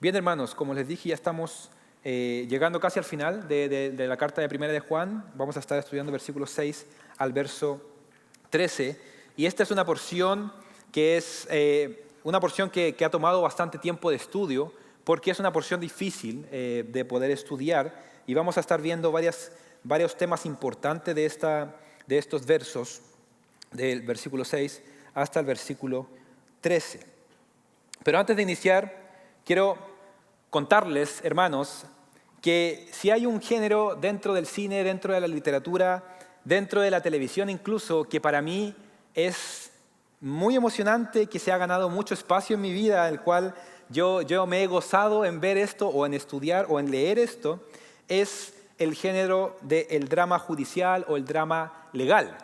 Bien, hermanos, como les dije, ya estamos llegando casi al final de la carta de Primera de Juan. Vamos a estar estudiando versículos 6 al verso 13. Y esta es una porción que que ha tomado bastante tiempo de estudio, porque es una porción difícil de poder estudiar. Y vamos a estar viendo varios temas importantes de estos versos, del versículo 6 hasta el versículo 13. Pero antes de iniciar, quiero contarles, hermanos, que si hay un género dentro del cine, dentro de la literatura, dentro de la televisión incluso, que para mí es muy emocionante, que se ha ganado mucho espacio en mi vida, el cual yo me he gozado en ver esto o en estudiar o en leer esto, es el género del drama judicial o el drama legal.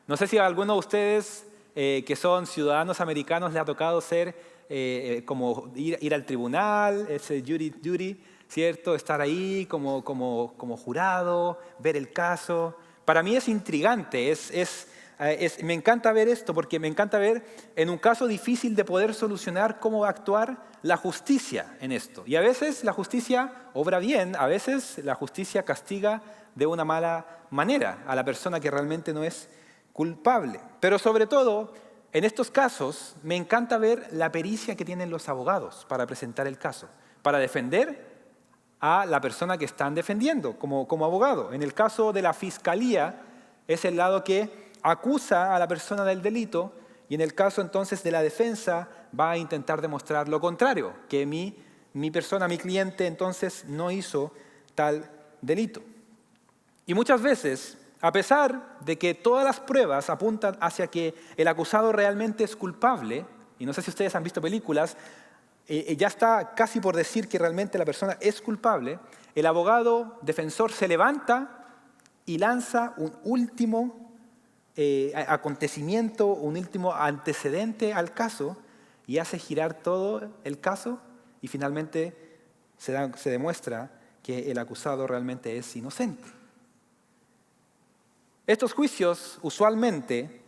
No sé si a alguno de ustedes que son ciudadanos americanos le ha tocado ser como ir al tribunal, ese jury duty, ¿cierto? Estar ahí como jurado, ver el caso. Para mí es intrigante, me encanta ver esto porque me encanta ver en un caso difícil de poder solucionar cómo va a actuar la justicia en esto. Y a veces la justicia obra bien, a veces la justicia castiga de una mala manera a la persona que realmente no es culpable. Pero sobre todo, en estos casos, me encanta ver la pericia que tienen los abogados para presentar el caso, para defender a la persona que están defendiendo como abogado. En el caso de la fiscalía, es el lado que acusa a la persona del delito, y en el caso entonces de la defensa va a intentar demostrar lo contrario, que mi persona, mi cliente, entonces no hizo tal delito. Y muchas veces, a pesar de que todas las pruebas apuntan hacia que el acusado realmente es culpable, y no sé si ustedes han visto películas, ya está casi por decir que realmente la persona es culpable, el abogado defensor se levanta y lanza un último acontecimiento, un último antecedente al caso y hace girar todo el caso y finalmente se demuestra que el acusado realmente es inocente. Estos juicios usualmente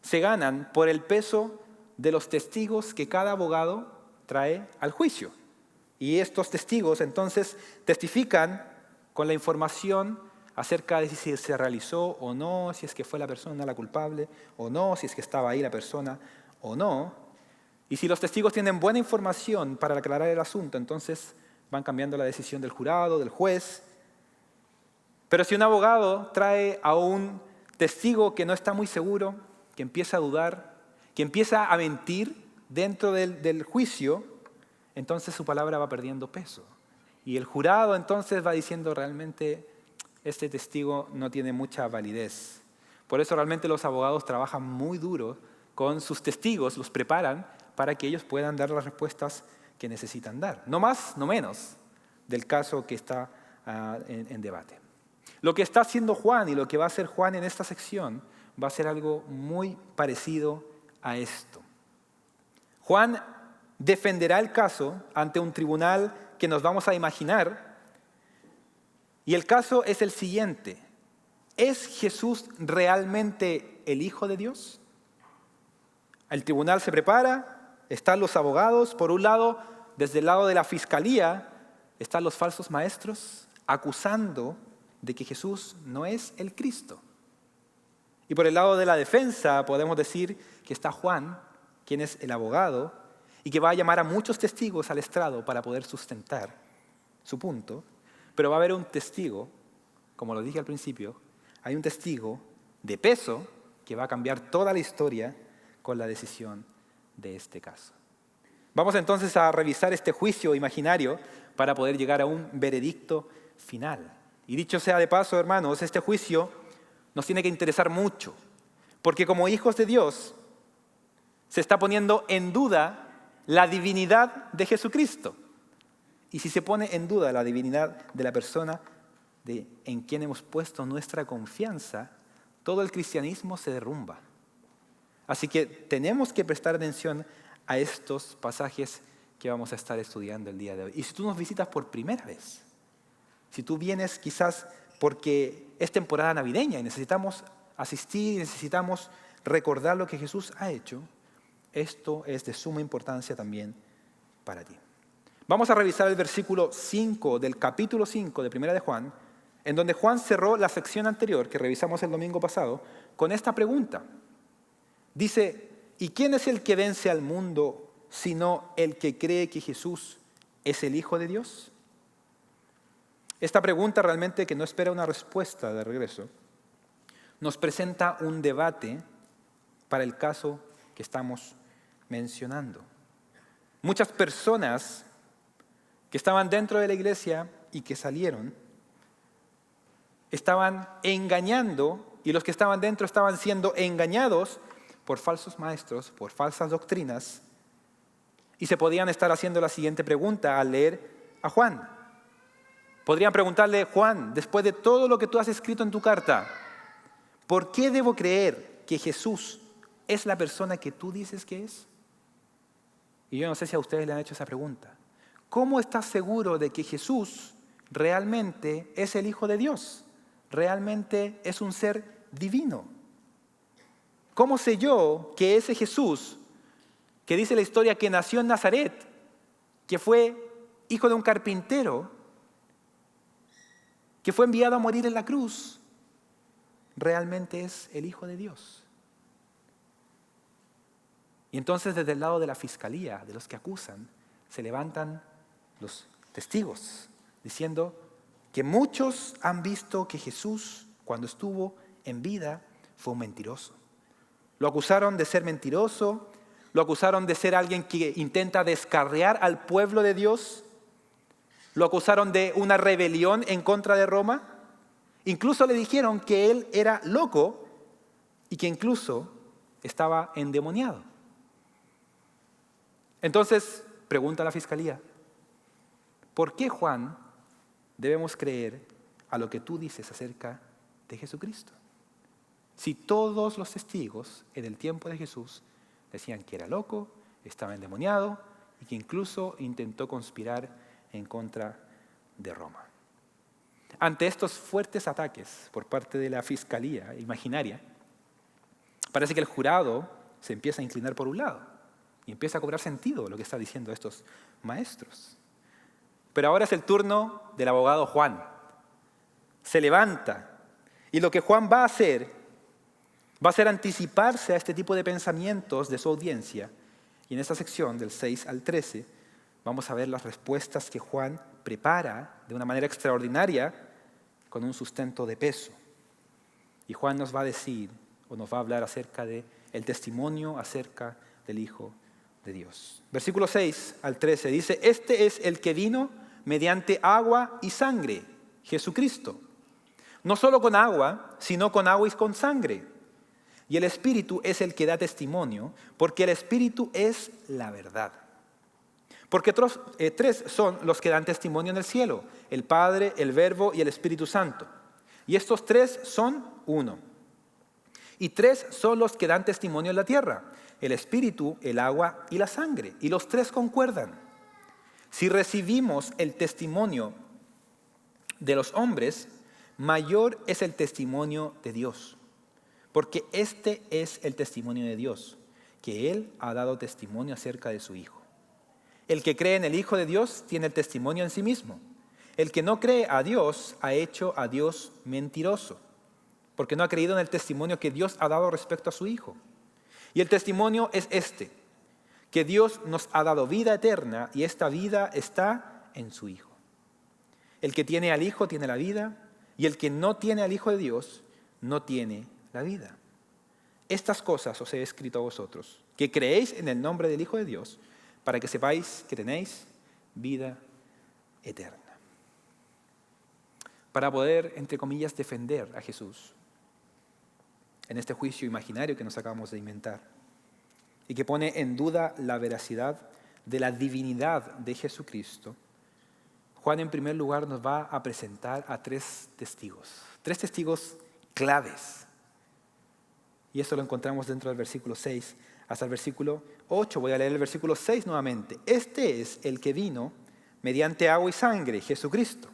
se ganan por el peso de los testigos que cada abogado trae al juicio. Y estos testigos entonces testifican con la información acerca de si se realizó o no, si es que fue la persona la culpable o no, si es que estaba ahí la persona o no. Y si los testigos tienen buena información para aclarar el asunto, entonces van cambiando la decisión del jurado, del juez. Pero si un abogado trae a un testigo que no está muy seguro, que empieza a dudar, que empieza a mentir dentro del juicio, entonces su palabra va perdiendo peso. Y el jurado entonces va diciendo realmente este testigo no tiene mucha validez. Por eso realmente los abogados trabajan muy duro con sus testigos, los preparan para que ellos puedan dar las respuestas que necesitan dar. No más, no menos del caso que está en debate. Lo que está haciendo Juan y lo que va a hacer Juan en esta sección va a ser algo muy parecido a esto. Juan defenderá el caso ante un tribunal que nos vamos a imaginar, y el caso es el siguiente: ¿es Jesús realmente el Hijo de Dios? El tribunal se prepara, están los abogados, por un lado, desde el lado de la fiscalía, están los falsos maestros acusando de que Jesús no es el Cristo. Y por el lado de la defensa podemos decir que está Juan, quien es el abogado, y que va a llamar a muchos testigos al estrado para poder sustentar su punto. Pero va a haber un testigo, como lo dije al principio, hay un testigo de peso que va a cambiar toda la historia con la decisión de este caso. Vamos entonces a revisar este juicio imaginario para poder llegar a un veredicto final. Y dicho sea de paso, hermanos, este juicio nos tiene que interesar mucho, porque como hijos de Dios se está poniendo en duda la divinidad de Jesucristo. Y si se pone en duda la divinidad de la persona en quien hemos puesto nuestra confianza, todo el cristianismo se derrumba. Así que tenemos que prestar atención a estos pasajes que vamos a estar estudiando el día de hoy. Y si tú nos visitas por primera vez, si tú vienes quizás porque es temporada navideña y necesitamos asistir y necesitamos recordar lo que Jesús ha hecho, esto es de suma importancia también para ti. Vamos a revisar el versículo 5 del capítulo 5 de Primera de Juan, en donde Juan cerró la sección anterior que revisamos el domingo pasado con esta pregunta. Dice, ¿y quién es el que vence al mundo sino el que cree que Jesús es el Hijo de Dios? Esta pregunta realmente, que no espera una respuesta de regreso, nos presenta un debate para el caso que estamos mencionando. Muchas personas que estaban dentro de la iglesia y que salieron, estaban engañando, y los que estaban dentro estaban siendo engañados por falsos maestros, por falsas doctrinas, y se podían estar haciendo la siguiente pregunta al leer a Juan. Podrían preguntarle, Juan, después de todo lo que tú has escrito en tu carta, ¿por qué debo creer que Jesús es la persona que tú dices que es? Y yo no sé si a ustedes le han hecho esa pregunta. ¿Cómo estás seguro de que Jesús realmente es el Hijo de Dios? Realmente es un ser divino. ¿Cómo sé yo que ese Jesús, que dice la historia que nació en Nazaret, que fue hijo de un carpintero, que fue enviado a morir en la cruz, realmente es el Hijo de Dios? Y entonces desde el lado de la fiscalía, de los que acusan, se levantan los testigos diciendo que muchos han visto que Jesús, cuando estuvo en vida, fue un mentiroso. Lo acusaron de ser mentiroso, lo acusaron de ser alguien que intenta descarriar al pueblo de Dios, lo acusaron de una rebelión en contra de Roma, incluso le dijeron que él era loco y que incluso estaba endemoniado. Entonces, pregunta la fiscalía, ¿por qué, Juan, debemos creer a lo que tú dices acerca de Jesucristo? Si todos los testigos en el tiempo de Jesús decían que era loco, estaba endemoniado y que incluso intentó conspirar en contra de Roma. Ante estos fuertes ataques por parte de la fiscalía imaginaria, parece que el jurado se empieza a inclinar por un lado y empieza a cobrar sentido lo que está diciendo estos maestros. Pero ahora es el turno del abogado Juan. Se levanta y lo que Juan va a hacer va a ser anticiparse a este tipo de pensamientos de su audiencia. Y en esta sección, del 6 al 13, vamos a ver las respuestas que Juan prepara de una manera extraordinaria con un sustento de peso. Y Juan nos va a decir, o nos va a hablar acerca del testimonio acerca del Hijo de Dios. Versículo 6 al 13 dice, este es el que vino mediante agua y sangre, Jesucristo. No solo con agua, sino con agua y con sangre. Y el Espíritu es el que da testimonio, porque el Espíritu es la verdad. Porque tres son los que dan testimonio en el cielo, el Padre, el Verbo y el Espíritu Santo. Y estos tres son uno. Y tres son los que dan testimonio en la tierra, el Espíritu, el agua y la sangre. Y los tres concuerdan. Si recibimos el testimonio de los hombres, mayor es el testimonio de Dios. Porque este es el testimonio de Dios, que Él ha dado testimonio acerca de su Hijo. El que cree en el Hijo de Dios tiene el testimonio en sí mismo. El que no cree a Dios ha hecho a Dios mentiroso, porque no ha creído en el testimonio que Dios ha dado respecto a su Hijo. Y el testimonio es este, que Dios nos ha dado vida eterna y esta vida está en su Hijo. El que tiene al Hijo tiene la vida y el que no tiene al Hijo de Dios no tiene la vida. Estas cosas os he escrito a vosotros, que creéis en el nombre del Hijo de Dios, para que sepáis que tenéis vida eterna. Para poder, entre comillas, defender a Jesús en este juicio imaginario que nos acabamos de inventar y que pone en duda la veracidad de la divinidad de Jesucristo, Juan en primer lugar nos va a presentar a tres testigos claves. Y eso lo encontramos dentro del versículo 6 hasta el versículo 8. Voy a leer el versículo 6 nuevamente. Este es el que vino mediante agua y sangre, Jesucristo.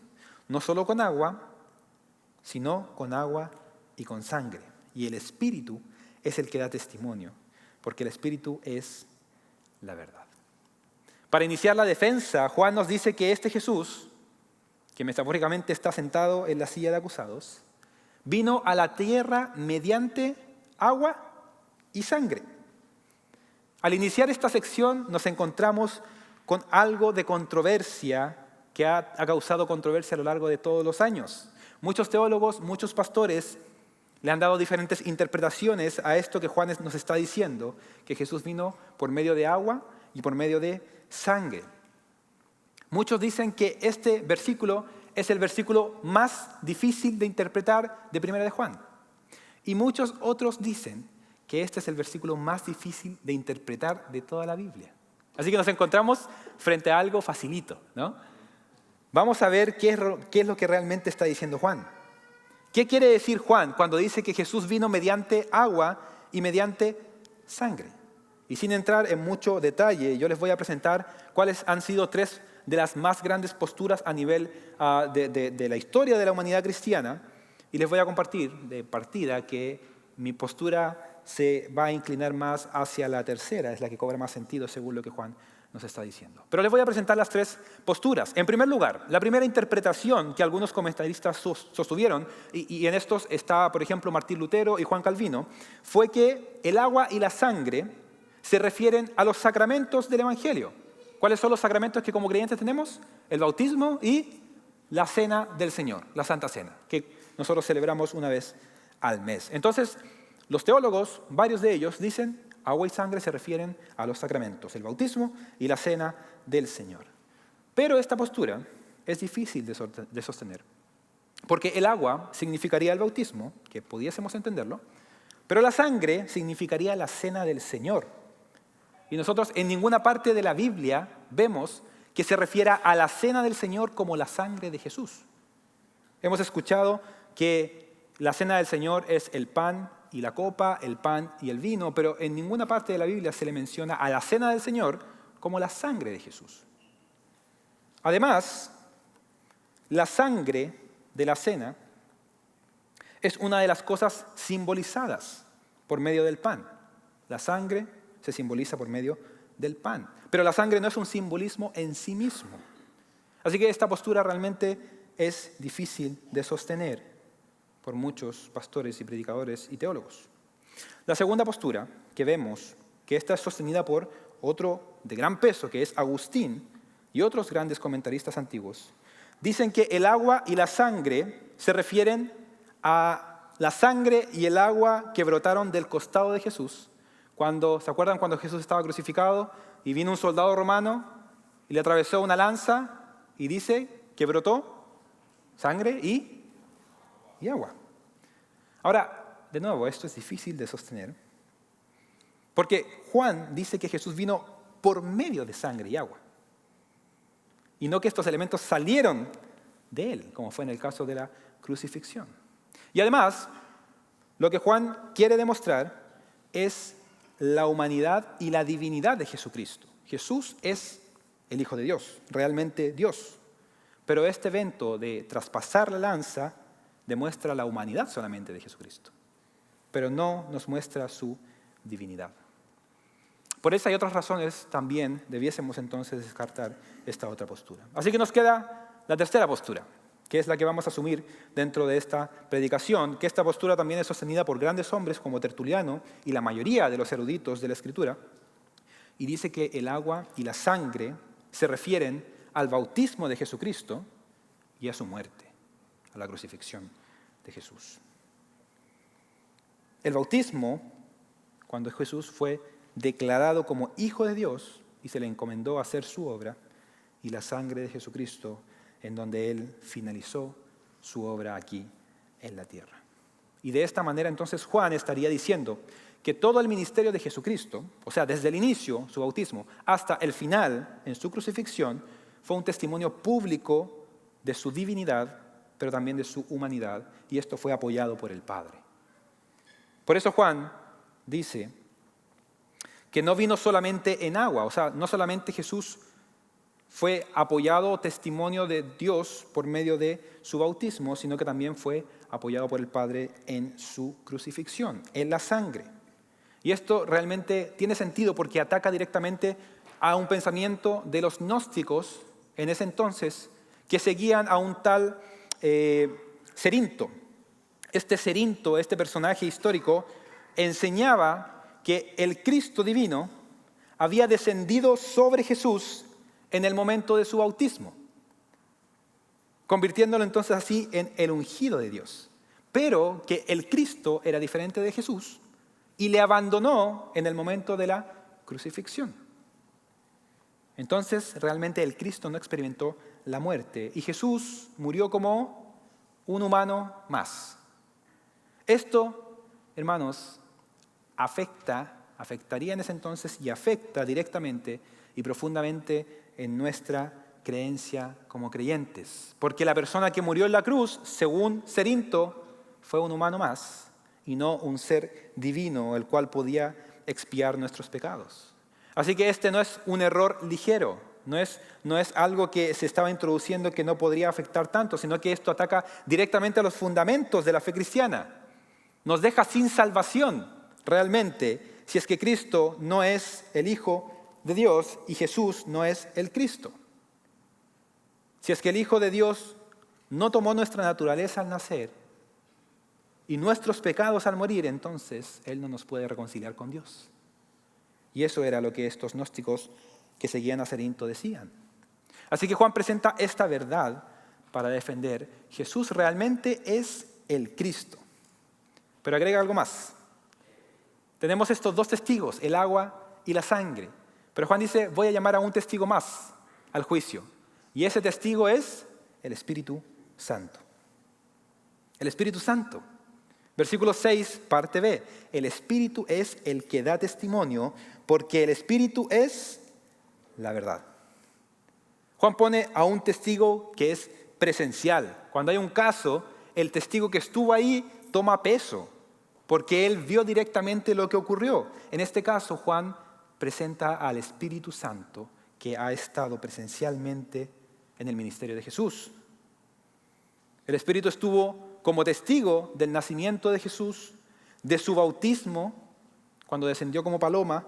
No solo con agua, sino con agua y con sangre. Y el Espíritu es el que da testimonio, porque el Espíritu es la verdad. Para iniciar la defensa, Juan nos dice que este Jesús, que metafóricamente está sentado en la silla de acusados, vino a la tierra mediante agua y sangre. Al iniciar esta sección nos encontramos con algo de controversia que ha causado controversia a lo largo de todos los años. Muchos teólogos, muchos pastores le han dado diferentes interpretaciones a esto que Juan nos está diciendo, que Jesús vino por medio de agua y por medio de sangre. Muchos dicen que este versículo es el versículo más difícil de interpretar de Primera de Juan. Y muchos otros dicen que este es el versículo más difícil de interpretar de toda la Biblia. Así que nos encontramos frente a algo facilito, ¿no? Vamos a ver qué es lo que realmente está diciendo Juan. ¿Qué quiere decir Juan cuando dice que Jesús vino mediante agua y mediante sangre? Y sin entrar en mucho detalle, yo les voy a presentar cuáles han sido tres de las más grandes posturas a nivel de la historia de la humanidad cristiana. Y les voy a compartir de partida que mi postura se va a inclinar más hacia la tercera, es la que cobra más sentido según lo que Juan nos está diciendo. Pero les voy a presentar las tres posturas. En primer lugar, la primera interpretación que algunos comentaristas sostuvieron, y en estos está, por ejemplo, Martín Lutero y Juan Calvino, fue que el agua y la sangre se refieren a los sacramentos del Evangelio. ¿Cuáles son los sacramentos que como creyentes tenemos? El bautismo y la cena del Señor, la Santa Cena, que nosotros celebramos una vez al mes. Entonces, los teólogos, varios de ellos, dicen agua y sangre se refieren a los sacramentos, el bautismo y la cena del Señor. Pero esta postura es difícil de sostener, porque el agua significaría el bautismo, que pudiésemos entenderlo, pero la sangre significaría la cena del Señor. Y nosotros en ninguna parte de la Biblia vemos que se refiera a la cena del Señor como la sangre de Jesús. Hemos escuchado que la cena del Señor es el pan y la copa, el pan y el vino, pero en ninguna parte de la Biblia se le menciona a la cena del Señor como la sangre de Jesús. Además, la sangre de la cena es una de las cosas simbolizadas por medio del pan. La sangre se simboliza por medio del pan. Pero la sangre no es un simbolismo en sí mismo. Así que esta postura realmente es difícil de sostener por muchos pastores y predicadores y teólogos. La segunda postura que vemos, que esta es sostenida por otro de gran peso, que es Agustín y otros grandes comentaristas antiguos, dicen que el agua y la sangre se refieren a la sangre y el agua que brotaron del costado de Jesús. ¿Se acuerdan cuando Jesús estaba crucificado y vino un soldado romano y le atravesó una lanza y dice que brotó sangre y agua? Ahora, de nuevo, esto es difícil de sostener, porque Juan dice que Jesús vino por medio de sangre y agua, y no que estos elementos salieron de él, como fue en el caso de la crucifixión. Y además, lo que Juan quiere demostrar es la humanidad y la divinidad de Jesucristo. Jesús es el Hijo de Dios, realmente Dios. Pero este evento de traspasar la lanza demuestra la humanidad solamente de Jesucristo, pero no nos muestra su divinidad. Por esa y otras razones también debiésemos entonces descartar esta otra postura. Así que nos queda la tercera postura, que es la que vamos a asumir dentro de esta predicación, que esta postura también es sostenida por grandes hombres como Tertuliano y la mayoría de los eruditos de la Escritura, y dice que el agua y la sangre se refieren al bautismo de Jesucristo y a su muerte, a la crucifixión de Jesús. El bautismo, cuando Jesús fue declarado como Hijo de Dios y se le encomendó hacer su obra, y la sangre de Jesucristo, en donde Él finalizó su obra aquí en la tierra. Y de esta manera entonces Juan estaría diciendo que todo el ministerio de Jesucristo, o sea, desde el inicio, su bautismo, hasta el final, en su crucifixión, fue un testimonio público de su divinidad, pero también de su humanidad, y esto fue apoyado por el Padre. Por eso Juan dice que no vino solamente en agua, o sea, no solamente Jesús fue apoyado testimonio de Dios por medio de su bautismo, sino que también fue apoyado por el Padre en su crucifixión, en la sangre. Y esto realmente tiene sentido porque ataca directamente a un pensamiento de los gnósticos en ese entonces, que seguían a un tal Cerinto. Este Cerinto, este personaje histórico, enseñaba que el Cristo divino había descendido sobre Jesús en el momento de su bautismo, convirtiéndolo entonces así en el ungido de Dios. Pero que el Cristo era diferente de Jesús y le abandonó en el momento de la crucifixión. Entonces, realmente el Cristo no experimentó la muerte y Jesús murió como un humano más. Esto, hermanos, afectaría en ese entonces y afecta directamente y profundamente en nuestra creencia como creyentes. Porque la persona que murió en la cruz, según Cerinto, fue un humano más y no un ser divino, el cual podía expiar nuestros pecados. Así que este no es un error ligero, no es algo que se estaba introduciendo que no podría afectar tanto, sino que esto ataca directamente a los fundamentos de la fe cristiana. Nos deja sin salvación realmente si es que Cristo no es el Hijo de Dios y Jesús no es el Cristo. Si es que el Hijo de Dios no tomó nuestra naturaleza al nacer y nuestros pecados al morir, entonces Él no nos puede reconciliar con Dios. Y eso era lo que estos gnósticos que seguían a Cerinto decían. Así que Juan presenta esta verdad para defender: Jesús realmente es el Cristo. Pero agrega algo más. Tenemos estos dos testigos, el agua y la sangre. Pero Juan dice, voy a llamar a un testigo más al juicio. Y ese testigo es el Espíritu Santo. El Espíritu Santo. Versículo 6, parte B. El Espíritu es el que da testimonio, porque el Espíritu es la verdad. Juan pone a un testigo que es presencial. Cuando hay un caso, el testigo que estuvo ahí toma peso, porque él vio directamente lo que ocurrió. En este caso, Juan presenta al Espíritu Santo, que ha estado presencialmente en el ministerio de Jesús. El Espíritu estuvo como testigo del nacimiento de Jesús, de su bautismo, cuando descendió como paloma,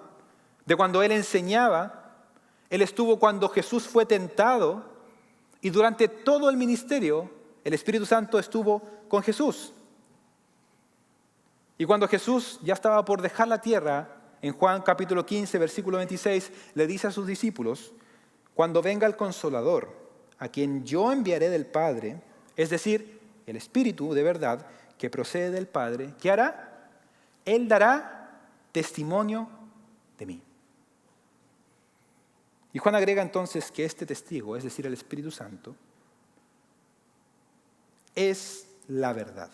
de cuando Él enseñaba. Él estuvo cuando Jesús fue tentado y durante todo el ministerio el Espíritu Santo estuvo con Jesús. Y cuando Jesús ya estaba por dejar la tierra, en Juan capítulo 15, versículo 26, le dice a sus discípulos, cuando venga el Consolador, a quien yo enviaré del Padre, es decir, el Espíritu de verdad que procede del Padre, ¿qué hará? Él dará testimonio de mí. Y Juan agrega entonces que este testigo, es decir, el Espíritu Santo, es la verdad.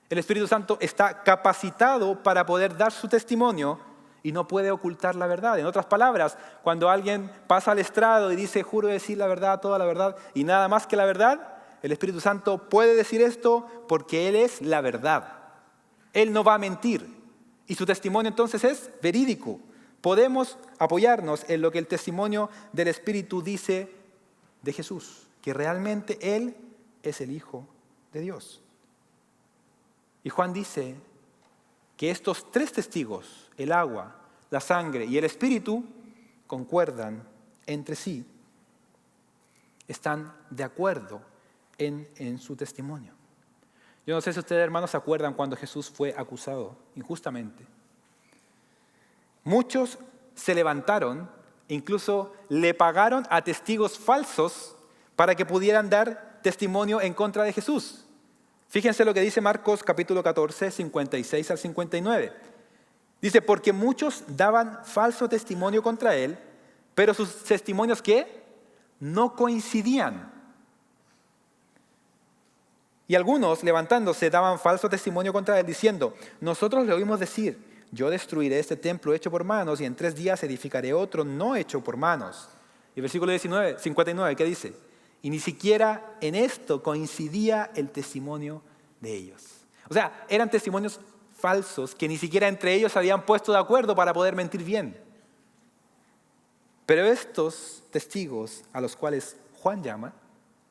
El Espíritu Santo está capacitado para poder dar su testimonio y no puede ocultar la verdad. En otras palabras, cuando alguien pasa al estrado y dice, juro decir la verdad, toda la verdad y nada más que la verdad, el Espíritu Santo puede decir esto porque Él es la verdad. Él no va a mentir y su testimonio entonces es verídico. Podemos apoyarnos en lo que el testimonio del Espíritu dice de Jesús, que realmente Él es el Hijo de Dios. Y Juan dice que estos tres testigos, el agua, la sangre y el Espíritu, concuerdan entre sí, están de acuerdo en su testimonio. Yo no sé si ustedes, hermanos, se acuerdan cuando Jesús fue acusado injustamente. Muchos se levantaron, incluso le pagaron a testigos falsos para que pudieran dar testimonio en contra de Jesús. Fíjense lo que dice Marcos capítulo 14, 56 al 59. Dice, porque muchos daban falso testimonio contra él, pero sus testimonios, ¿qué? No coincidían. Y algunos, levantándose, daban falso testimonio contra él, diciendo, nosotros le oímos decir, yo destruiré este templo hecho por manos y en 3 días edificaré otro no hecho por manos. Y el versículo 59, ¿qué dice? Y ni siquiera en esto coincidía el testimonio de ellos. O sea, eran testimonios falsos que ni siquiera entre ellos se habían puesto de acuerdo para poder mentir bien. Pero estos testigos a los cuales Juan llama,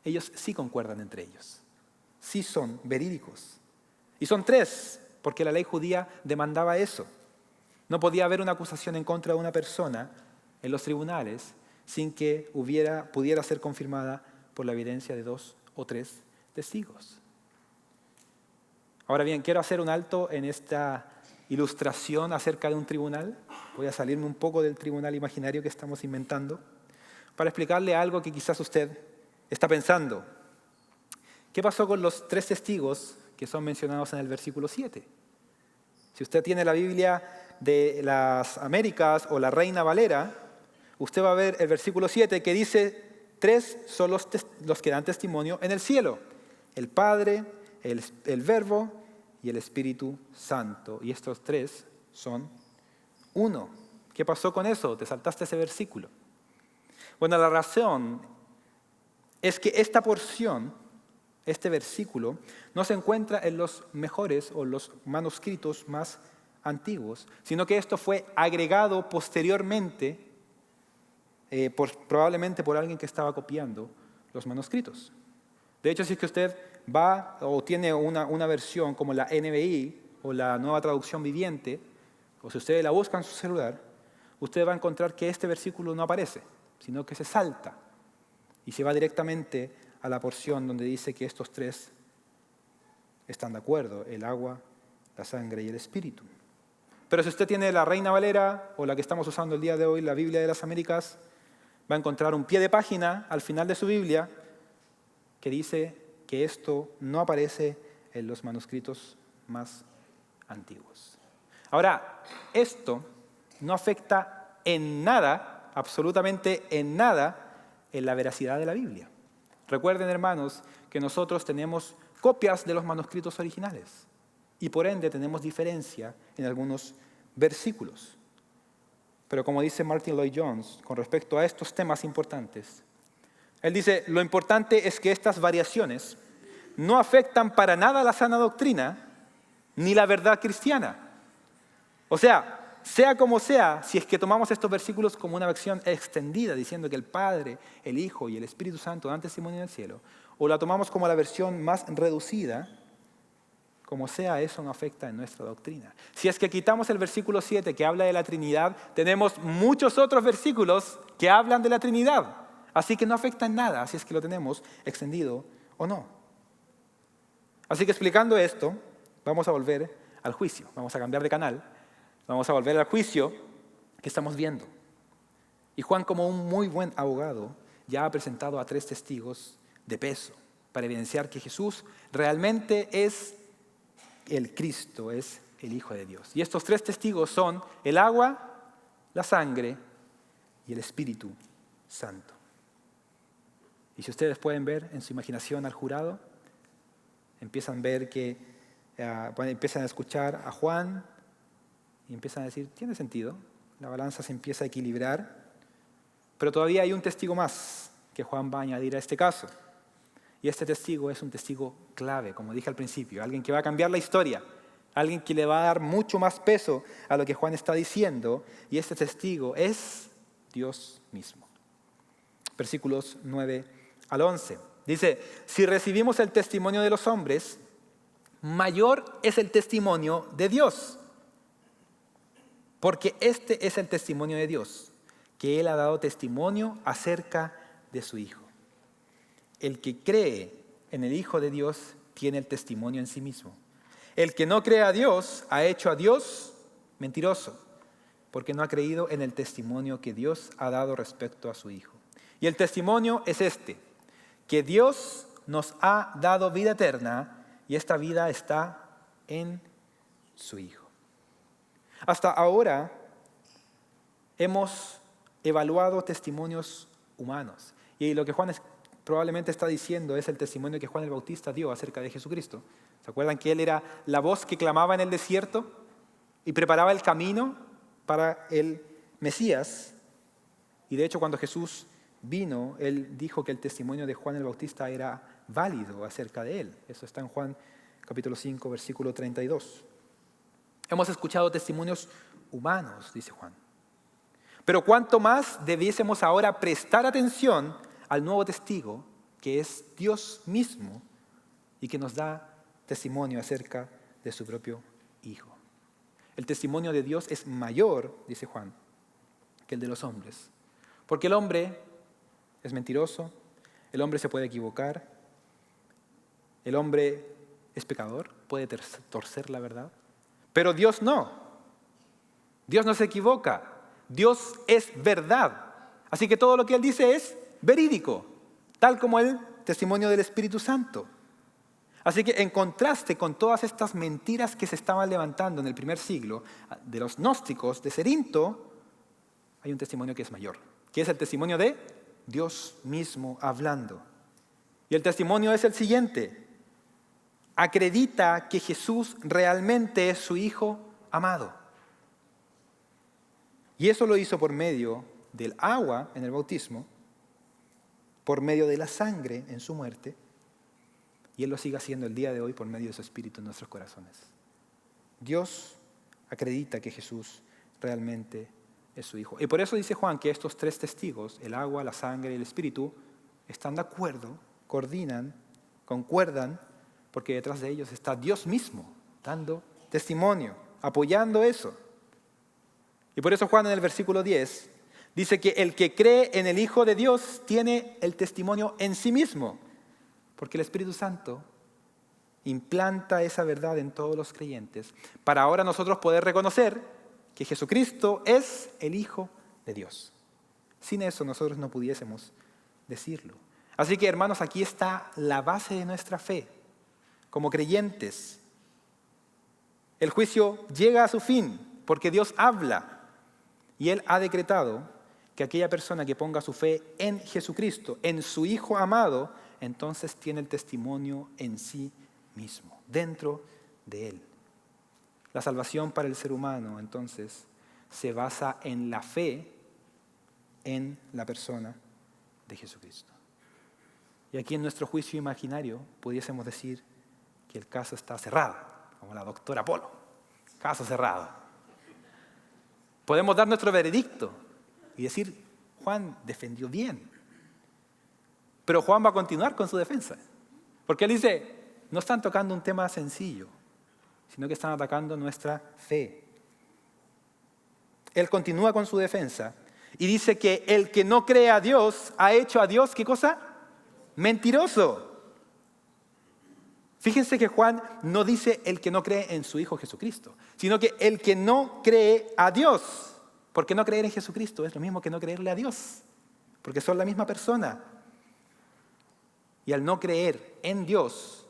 ellos sí concuerdan entre ellos. Sí son verídicos. Y son 3, porque la ley judía demandaba eso. No podía haber una acusación en contra de una persona en los tribunales sin que pudiera ser confirmada por la evidencia de 2 o 3 testigos. Ahora bien, quiero hacer un alto en esta ilustración acerca de un tribunal. Voy a salirme un poco del tribunal imaginario que estamos inventando para explicarle algo que quizás usted está pensando. ¿Qué pasó con los 3 testigos que son mencionados en el versículo 7? Si usted tiene la Biblia de las Américas o la Reina Valera, usted va a ver el versículo 7 que dice: 3 son los que dan testimonio en el cielo: el Padre, el Verbo y el Espíritu Santo. Y estos 3 son uno. ¿Qué pasó con eso? Te saltaste ese versículo. Bueno, la razón es que esta porción, este versículo, no se encuentra en los mejores o los manuscritos más antiguos, sino que esto fue agregado posteriormente, probablemente por alguien que estaba copiando los manuscritos. De hecho, si es que usted va o tiene una versión como la NBI o la Nueva Traducción Viviente, o si usted la busca en su celular, usted va a encontrar que este versículo no aparece, sino que se salta y se va directamente a la porción donde dice que estos 3 están de acuerdo: el agua, la sangre y el espíritu. Pero si usted tiene la Reina Valera o la que estamos usando el día de hoy, la Biblia de las Américas, va a encontrar un pie de página al final de su Biblia que dice que esto no aparece en los manuscritos más antiguos. Ahora, esto no afecta en nada, absolutamente en nada, en la veracidad de la Biblia. Recuerden, hermanos, que nosotros tenemos copias de los manuscritos originales y por ende tenemos diferencia en algunos versículos. Pero como dice Martin Lloyd-Jones con respecto a estos temas importantes, él dice: lo importante es que estas variaciones no afectan para nada la sana doctrina ni la verdad cristiana. O sea como sea, si es que tomamos estos versículos como una versión extendida, diciendo que el Padre, el Hijo y el Espíritu Santo dan testimonio en el cielo, o la tomamos como la versión más reducida, como sea, eso no afecta en nuestra doctrina. Si es que quitamos el versículo 7 que habla de la Trinidad, tenemos muchos otros versículos que hablan de la Trinidad. Así que no afecta en nada si es que lo tenemos extendido o no. Así que explicando esto, vamos a volver al juicio. Vamos a cambiar de canal. Vamos a volver al juicio que estamos viendo. Y Juan, como un muy buen abogado, ya ha presentado a 3 testigos de peso para evidenciar que Jesús realmente es el Cristo, es el Hijo de Dios. Y estos 3 testigos son el agua, la sangre y el Espíritu Santo. Y si ustedes pueden ver en su imaginación al jurado, empiezan a escuchar a Juan y empiezan a decir: tiene sentido, la balanza se empieza a equilibrar, pero todavía hay un testigo más que Juan va a añadir a este caso. Y este testigo es un testigo clave, como dije al principio, alguien que va a cambiar la historia, alguien que le va a dar mucho más peso a lo que Juan está diciendo, y este testigo es Dios mismo. Versículos 9 al 11. Dice: si recibimos el testimonio de los hombres, mayor es el testimonio de Dios. Porque este es el testimonio de Dios, que Él ha dado testimonio acerca de su Hijo. El que cree en el Hijo de Dios tiene el testimonio en sí mismo. El que no cree a Dios ha hecho a Dios mentiroso, porque no ha creído en el testimonio que Dios ha dado respecto a su Hijo. Y el testimonio es este: que Dios nos ha dado vida eterna y esta vida está en su Hijo. Hasta ahora hemos evaluado testimonios humanos y lo que Juan probablemente está diciendo es el testimonio que Juan el Bautista dio acerca de Jesucristo. ¿Se acuerdan que él era la voz que clamaba en el desierto y preparaba el camino para el Mesías? Y de hecho, cuando Jesús vino, él dijo que el testimonio de Juan el Bautista era válido acerca de él. Eso está en Juan capítulo 5, versículo 32. Hemos escuchado testimonios humanos, dice Juan. Pero cuánto más debiésemos ahora prestar atención al nuevo testigo, que es Dios mismo y que nos da testimonio acerca de su propio Hijo. El testimonio de Dios es mayor, dice Juan, que el de los hombres. Porque el hombre es mentiroso, el hombre se puede equivocar, el hombre es pecador, puede torcer la verdad. Pero Dios no. Dios no se equivoca. Dios es verdad. Así que todo lo que Él dice es verídico, tal como el testimonio del Espíritu Santo. Así que en contraste con todas estas mentiras que se estaban levantando en el primer siglo de los gnósticos de Cerinto, hay un testimonio que es mayor, que es el testimonio de Dios mismo hablando. Y el testimonio es el siguiente: acredita que Jesús realmente es su Hijo amado. Y eso lo hizo por medio del agua en el bautismo, por medio de la sangre en su muerte, y Él lo sigue haciendo el día de hoy por medio de su Espíritu en nuestros corazones. Dios acredita que Jesús realmente es su Hijo. Y por eso dice Juan que estos tres testigos, el agua, la sangre y el Espíritu, están de acuerdo, coordinan, concuerdan, porque detrás de ellos está Dios mismo dando testimonio, apoyando eso. Y por eso Juan en el versículo 10 dice que el que cree en el Hijo de Dios tiene el testimonio en sí mismo, porque el Espíritu Santo implanta esa verdad en todos los creyentes para ahora nosotros poder reconocer que Jesucristo es el Hijo de Dios. Sin eso nosotros no pudiésemos decirlo. Así que, hermanos, aquí está la base de nuestra fe como creyentes. El juicio llega a su fin porque Dios habla y Él ha decretado que aquella persona que ponga su fe en Jesucristo, en su Hijo amado, entonces tiene el testimonio en sí mismo, dentro de Él. La salvación para el ser humano, entonces, se basa en la fe en la persona de Jesucristo. Y aquí en nuestro juicio imaginario pudiésemos decir que el caso está cerrado, como la doctora Polo. Caso cerrado. Podemos dar nuestro veredicto y decir, Juan defendió bien. Pero Juan va a continuar con su defensa. Porque él dice, no están tocando un tema sencillo, sino que están atacando nuestra fe. Él continúa con su defensa y dice que el que no cree a Dios ha hecho a Dios, ¿qué cosa? Mentiroso. Fíjense que Juan no dice el que no cree en su Hijo Jesucristo, sino que el que no cree a Dios. Porque no creer en Jesucristo es lo mismo que no creerle a Dios, porque son la misma persona. Y al no creer en Dios,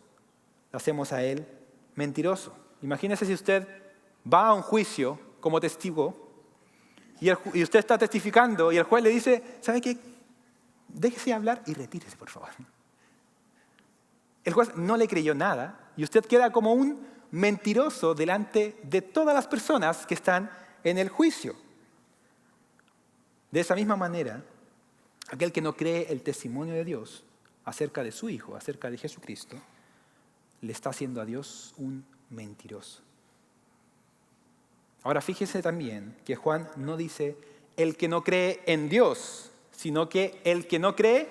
le hacemos a Él mentiroso. Imagínese si usted va a un juicio como testigo y usted está testificando y el juez le dice, ¿sabe qué? Déjese hablar y retírese, por favor. El juez no le creyó nada y usted queda como un mentiroso delante de todas las personas que están en el juicio. De esa misma manera, aquel que no cree el testimonio de Dios acerca de su Hijo, acerca de Jesucristo, le está haciendo a Dios un mentiroso. Ahora fíjese también que Juan no dice el que no cree en Dios, sino que el que no cree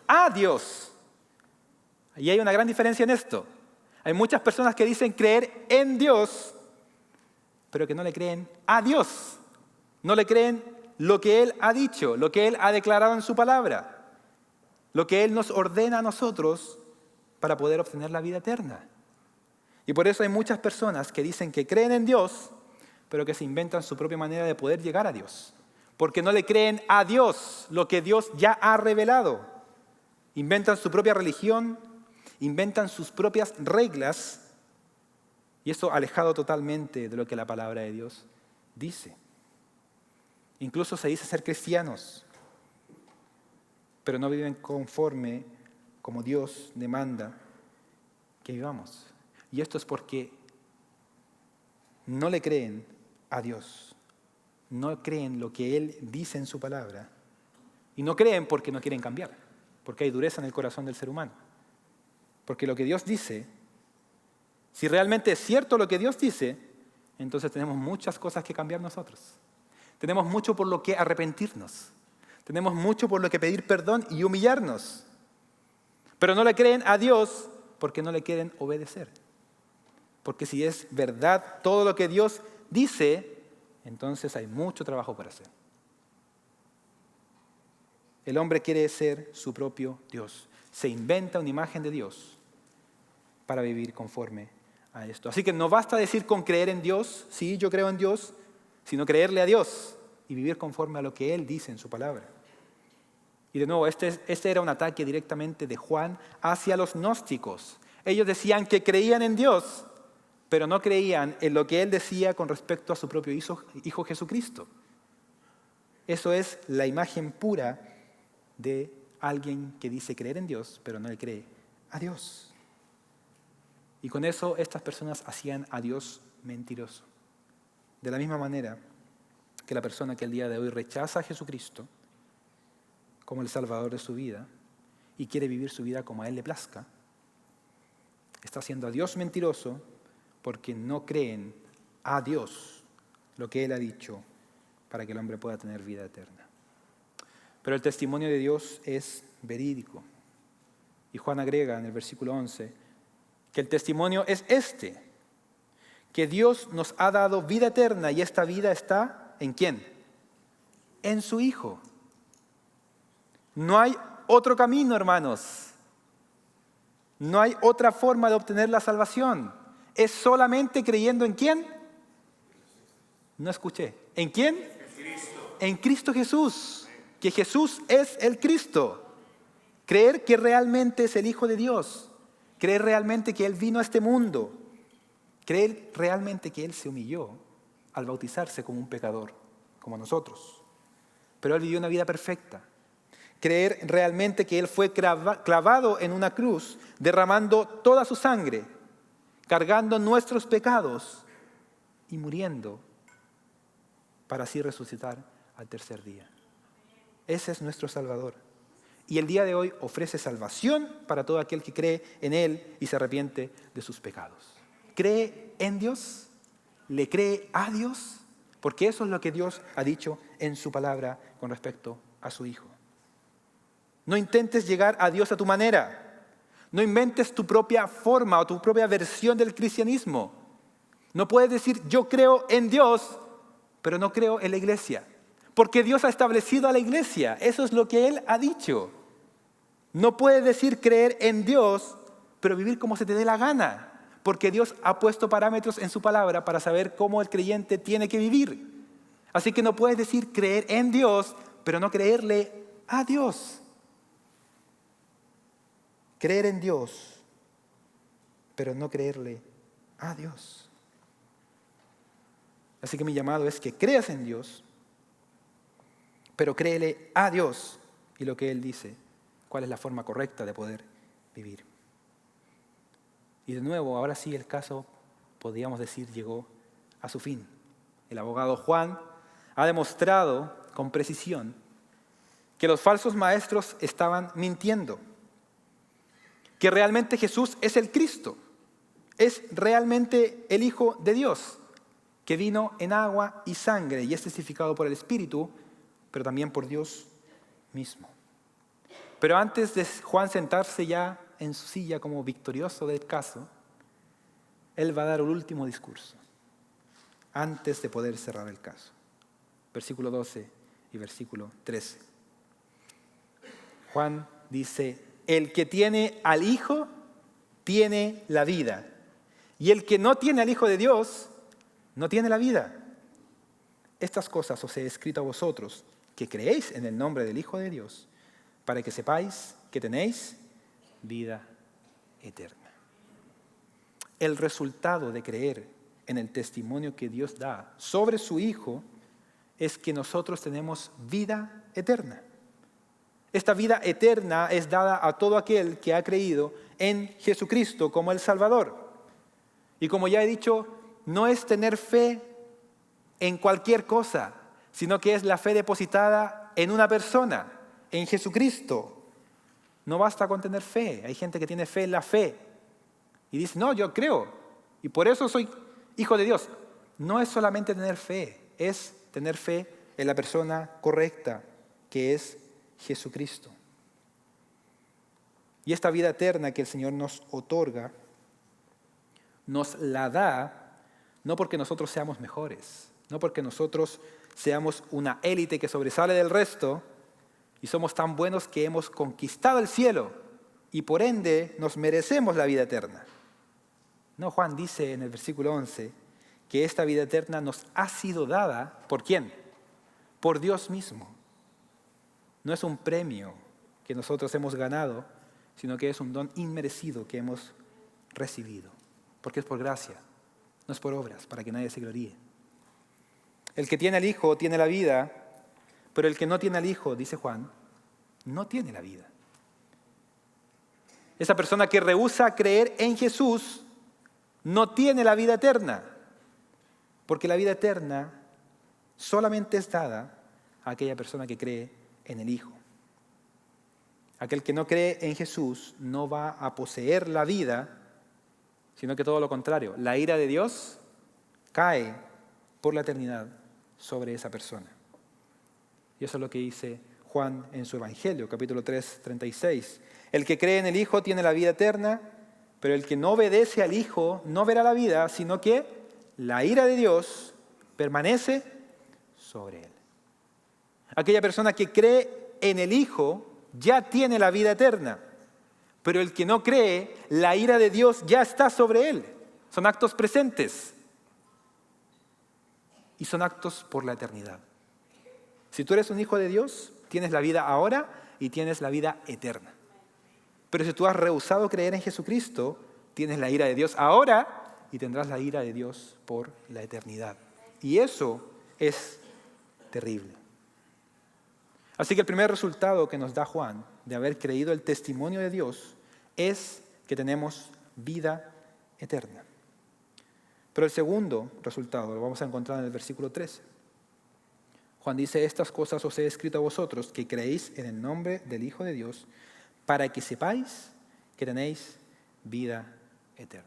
a Dios. Y hay una gran diferencia en esto. Hay muchas personas que dicen creer en Dios, pero que no le creen a Dios. No le creen lo que Él ha dicho, lo que Él ha declarado en su palabra, lo que Él nos ordena a nosotros para poder obtener la vida eterna. Y por eso hay muchas personas que dicen que creen en Dios, pero que se inventan su propia manera de poder llegar a Dios. Porque no le creen a Dios lo que Dios ya ha revelado. Inventan su propia religión, inventan sus propias reglas, y eso alejado totalmente de lo que la palabra de Dios dice. Incluso se dice ser cristianos, pero no viven conforme como Dios demanda que vivamos. Y esto es porque no le creen a Dios, no creen lo que Él dice en su palabra, y no creen porque no quieren cambiar, porque hay dureza en el corazón del ser humano. Porque lo que Dios dice, si realmente es cierto lo que Dios dice, entonces tenemos muchas cosas que cambiar nosotros. Tenemos mucho por lo que arrepentirnos. Tenemos mucho por lo que pedir perdón y humillarnos. Pero no le creen a Dios porque no le quieren obedecer. Porque si es verdad todo lo que Dios dice, entonces hay mucho trabajo por hacer. El hombre quiere ser su propio Dios. Se inventa una imagen de Dios para vivir conforme a esto. Así que no basta decir con creer en Dios, sí, yo creo en Dios, sino creerle a Dios y vivir conforme a lo que Él dice en su palabra. Y de nuevo, este era un ataque directamente de Juan hacia los gnósticos. Ellos decían que creían en Dios, pero no creían en lo que Él decía con respecto a su propio Hijo Jesucristo. Eso es la imagen pura de alguien que dice creer en Dios, pero no le cree a Dios. Y con eso estas personas hacían a Dios mentiroso. De la misma manera que la persona que el día de hoy rechaza a Jesucristo como el Salvador de su vida y quiere vivir su vida como a Él le plazca, está haciendo a Dios mentiroso porque no creen a Dios lo que Él ha dicho para que el hombre pueda tener vida eterna. Pero el testimonio de Dios es verídico. Y Juan agrega en el versículo 11 que el testimonio es este, que Dios nos ha dado vida eterna y esta vida está ¿en quién? En su Hijo. No hay otro camino, hermanos. No hay otra forma de obtener la salvación. Es solamente creyendo ¿en quién? No escuché. ¿En quién? En Cristo Jesús. Que Jesús es el Cristo. Creer que realmente es el Hijo de Dios. Creer realmente que Él vino a este mundo. Creer realmente que Él se humilló al bautizarse como un pecador, como nosotros. Pero Él vivió una vida perfecta. Creer realmente que Él fue clavado en una cruz, derramando toda su sangre, cargando nuestros pecados y muriendo para así resucitar al tercer día. Ese es nuestro Salvador. Y el día de hoy ofrece salvación para todo aquel que cree en Él y se arrepiente de sus pecados. ¿Cree en Dios? ¿Le cree a Dios? Porque eso es lo que Dios ha dicho en su palabra con respecto a su Hijo. No intentes llegar a Dios a tu manera. No inventes tu propia forma o tu propia versión del cristianismo. No puedes decir yo creo en Dios, pero no creo en la iglesia. Porque Dios ha establecido a la iglesia. Eso es lo que Él ha dicho. No puedes decir creer en Dios, pero vivir como se te dé la gana. Porque Dios ha puesto parámetros en su palabra para saber cómo el creyente tiene que vivir. Así que no puedes decir creer en Dios, pero no creerle a Dios. Creer en Dios, pero no creerle a Dios. Así que mi llamado es que creas en Dios, pero créele a Dios y lo que Él dice, cuál es la forma correcta de poder vivir. Y de nuevo, ahora sí el caso, podríamos decir, llegó a su fin. El abogado Juan ha demostrado con precisión que los falsos maestros estaban mintiendo, que realmente Jesús es el Cristo, es realmente el Hijo de Dios, que vino en agua y sangre y es testificado por el Espíritu, pero también por Dios mismo. Pero antes de Juan sentarse ya en su silla como victorioso del caso, él va a dar un último discurso antes de poder cerrar el caso. Versículo 12 y versículo 13. Juan dice: el que tiene al Hijo tiene la vida, y el que no tiene al Hijo de Dios no tiene la vida. Estas cosas os he escrito a vosotros, que creéis en el nombre del Hijo de Dios, para que sepáis que tenéis vida eterna. El resultado de creer en el testimonio que Dios da sobre su Hijo es que nosotros tenemos vida eterna. Esta vida eterna es dada a todo aquel que ha creído en Jesucristo como el Salvador. Y como ya he dicho, no es tener fe en cualquier cosa, sino que es la fe depositada en una persona, en Jesucristo. No basta con tener fe. Hay gente que tiene fe en la fe y dice, no, yo creo y por eso soy hijo de Dios. No es solamente tener fe, es tener fe en la persona correcta, que es Jesucristo. Y esta vida eterna que el Señor nos otorga, nos la da no porque nosotros seamos mejores, no porque nosotros seamos una élite que sobresale del resto, y somos tan buenos que hemos conquistado el cielo y por ende nos merecemos la vida eterna. No, Juan dice en el versículo 11 que esta vida eterna nos ha sido dada, ¿por quién? Por Dios mismo. No es un premio que nosotros hemos ganado, sino que es un don inmerecido que hemos recibido, porque es por gracia, no es por obras, para que nadie se gloríe. El que tiene al Hijo tiene la vida, pero el que no tiene al Hijo, dice Juan, no tiene la vida. Esa persona que rehúsa creer en Jesús no tiene la vida eterna, porque la vida eterna solamente es dada a aquella persona que cree en el Hijo. Aquel que no cree en Jesús no va a poseer la vida, sino que todo lo contrario. La ira de Dios cae por la eternidad sobre esa persona. Y eso es lo que dice Juan en su Evangelio, capítulo 3, 36. El que cree en el Hijo tiene la vida eterna, pero el que no obedece al Hijo no verá la vida, sino que la ira de Dios permanece sobre él. Aquella persona que cree en el Hijo ya tiene la vida eterna, pero el que no cree, la ira de Dios ya está sobre él. Son actos presentes y son actos por la eternidad. Si tú eres un hijo de Dios, tienes la vida ahora y tienes la vida eterna. Pero si tú has rehusado creer en Jesucristo, tienes la ira de Dios ahora y tendrás la ira de Dios por la eternidad. Y eso es terrible. Así que el primer resultado que nos da Juan de haber creído el testimonio de Dios es que tenemos vida eterna. Pero el segundo resultado lo vamos a encontrar en el versículo 13. Juan dice, estas cosas os he escrito a vosotros que creéis en el nombre del Hijo de Dios, para que sepáis que tenéis vida eterna.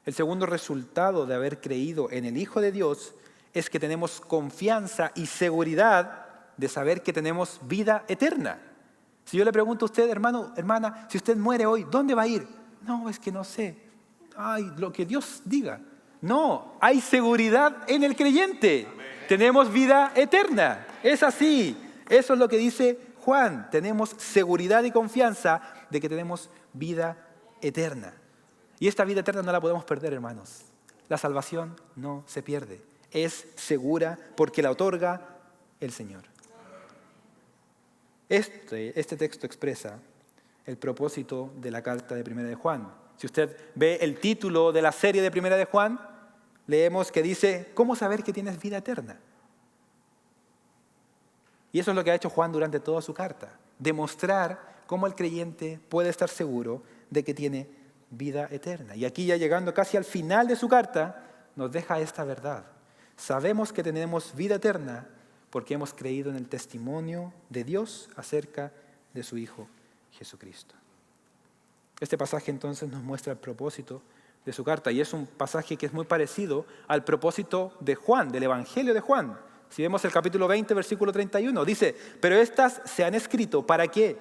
El segundo resultado de haber creído en el Hijo de Dios es que tenemos confianza y seguridad de saber que tenemos vida eterna. Si yo le pregunto a usted, hermano, hermana, si usted muere hoy, ¿dónde va a ir? No, es que no sé. Ay, lo que Dios diga. No, hay seguridad en el creyente. Amén. Tenemos vida eterna. Es así. Eso es lo que dice Juan. Tenemos seguridad y confianza de que tenemos vida eterna. Y esta vida eterna no la podemos perder, hermanos. La salvación no se pierde. Es segura porque la otorga el Señor. Este texto expresa el propósito de la carta de Primera de Juan. Si usted ve el título de la serie de Primera de Juan, leemos que dice, ¿cómo saber que tienes vida eterna? Y eso es lo que ha hecho Juan durante toda su carta, demostrar cómo el creyente puede estar seguro de que tiene vida eterna. Y aquí ya llegando casi al final de su carta, nos deja esta verdad. Sabemos que tenemos vida eterna porque hemos creído en el testimonio de Dios acerca de su Hijo Jesucristo. Este pasaje entonces nos muestra el propósito de su carta y es un pasaje que es muy parecido al propósito de Juan, del Evangelio de Juan. Si vemos el capítulo 20, versículo 31, dice, pero estas se han escrito, ¿para qué?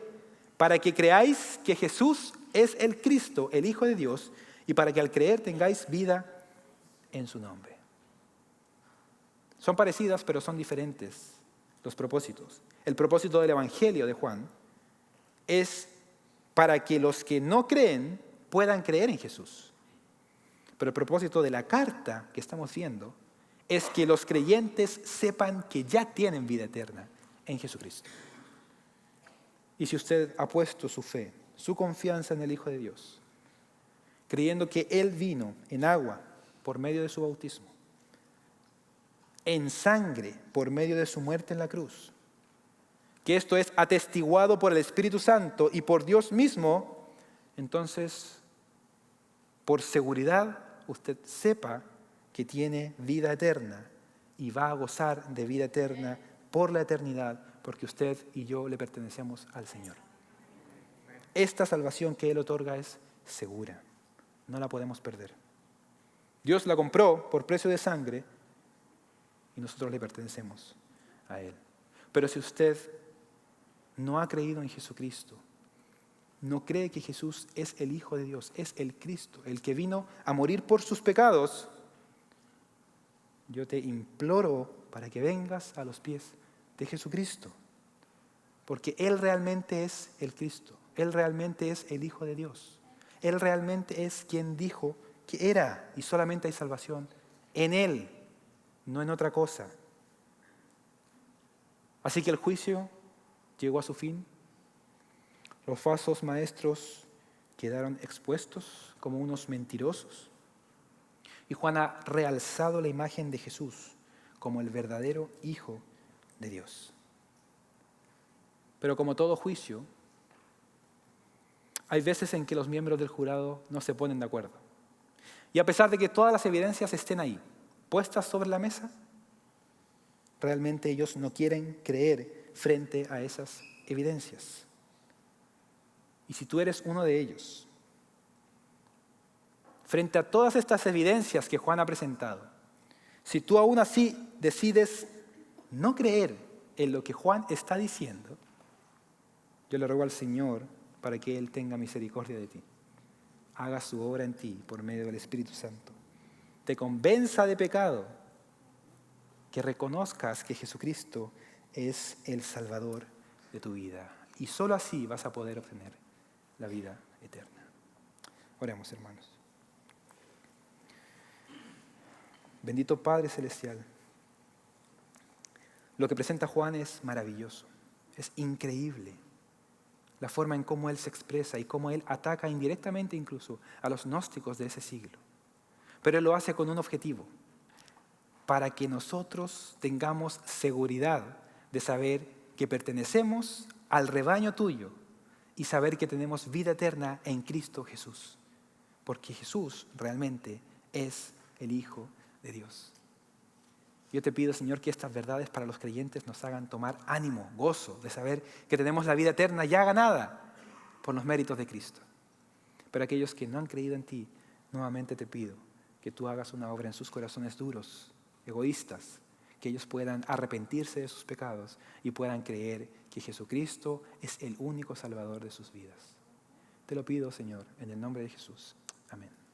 Para que creáis que Jesús es el Cristo, el Hijo de Dios, y para que al creer tengáis vida en su nombre. Son parecidas, pero son diferentes los propósitos. El propósito del Evangelio de Juan es para que los que no creen puedan creer en Jesús. Pero el propósito de la carta que estamos viendo es que los creyentes sepan que ya tienen vida eterna en Jesucristo. Y si usted ha puesto su fe, su confianza en el Hijo de Dios, creyendo que Él vino en agua por medio de su bautismo, en sangre por medio de su muerte en la cruz, que esto es atestiguado por el Espíritu Santo y por Dios mismo, entonces, por seguridad, usted sepa que tiene vida eterna y va a gozar de vida eterna por la eternidad, porque usted y yo le pertenecemos al Señor. Esta salvación que Él otorga es segura, no la podemos perder. Dios la compró por precio de sangre y nosotros le pertenecemos a Él. Pero si usted no ha creído en Jesucristo, no cree que Jesús es el Hijo de Dios, es el Cristo, el que vino a morir por sus pecados, yo te imploro para que vengas a los pies de Jesucristo. Porque Él realmente es el Cristo. Él realmente es el Hijo de Dios. Él realmente es quien dijo que era y solamente hay salvación en Él, no en otra cosa. Así que el juicio llegó a su fin. Los falsos maestros quedaron expuestos como unos mentirosos. Y Juan ha realzado la imagen de Jesús como el verdadero Hijo de Dios. Pero como todo juicio, hay veces en que los miembros del jurado no se ponen de acuerdo. Y a pesar de que todas las evidencias estén ahí, puestas sobre la mesa, realmente ellos no quieren creer frente a esas evidencias. Y si tú eres uno de ellos, frente a todas estas evidencias que Juan ha presentado, si tú aún así decides no creer en lo que Juan está diciendo, yo le ruego al Señor para que Él tenga misericordia de ti, haga su obra en ti por medio del Espíritu Santo, te convenza de pecado, que reconozcas que Jesucristo es el Salvador de tu vida. Y solo así vas a poder obtener la vida eterna. Oremos, hermanos. Bendito Padre Celestial, lo que presenta Juan es maravilloso, es increíble. La forma en cómo él se expresa y cómo él ataca indirectamente incluso a los gnósticos de ese siglo. Pero él lo hace con un objetivo, para que nosotros tengamos seguridad de saber que pertenecemos al rebaño tuyo y saber que tenemos vida eterna en Cristo Jesús. Porque Jesús realmente es el Hijo de Dios. Yo te pido, Señor, que estas verdades para los creyentes nos hagan tomar ánimo, gozo de saber que tenemos la vida eterna ya ganada por los méritos de Cristo. Pero aquellos que no han creído en ti, nuevamente te pido que tú hagas una obra en sus corazones duros, egoístas, que ellos puedan arrepentirse de sus pecados y puedan creer que Jesucristo es el único Salvador de sus vidas. Te lo pido, Señor, en el nombre de Jesús. Amén.